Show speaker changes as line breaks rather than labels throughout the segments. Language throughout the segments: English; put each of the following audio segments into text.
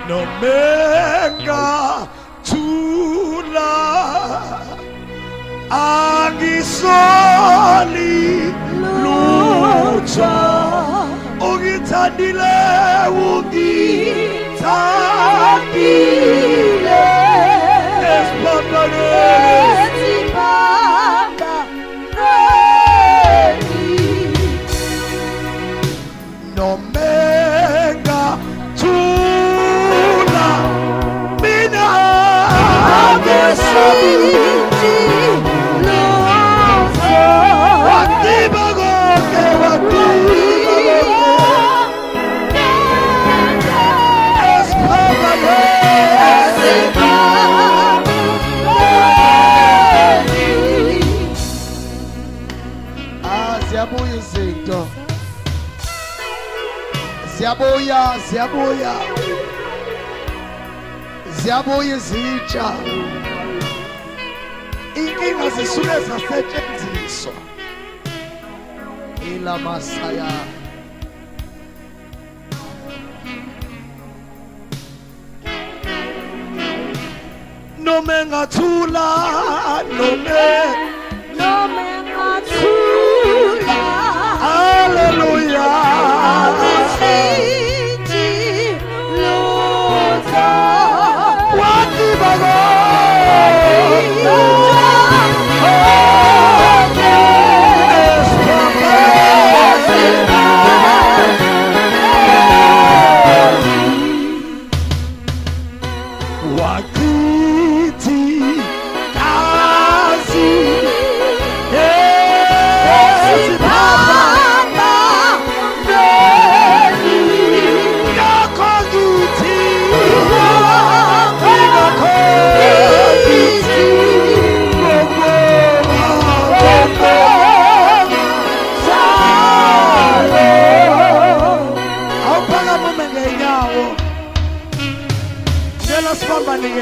nomenga thula angisoli lutho ungithandile ungithandile nomenga thula mina angisoli ziyabuya izitsha inkinga zisuke zasetshenziswa ila masaya nomenga thula nomenga thula hallelujah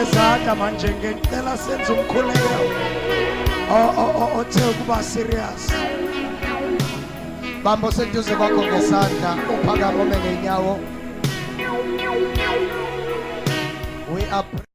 ngezandla manje ngicela senze umkhuleko othe kuba serious bambo seduze kwakho ngesandla uphakame ngeenyawo we are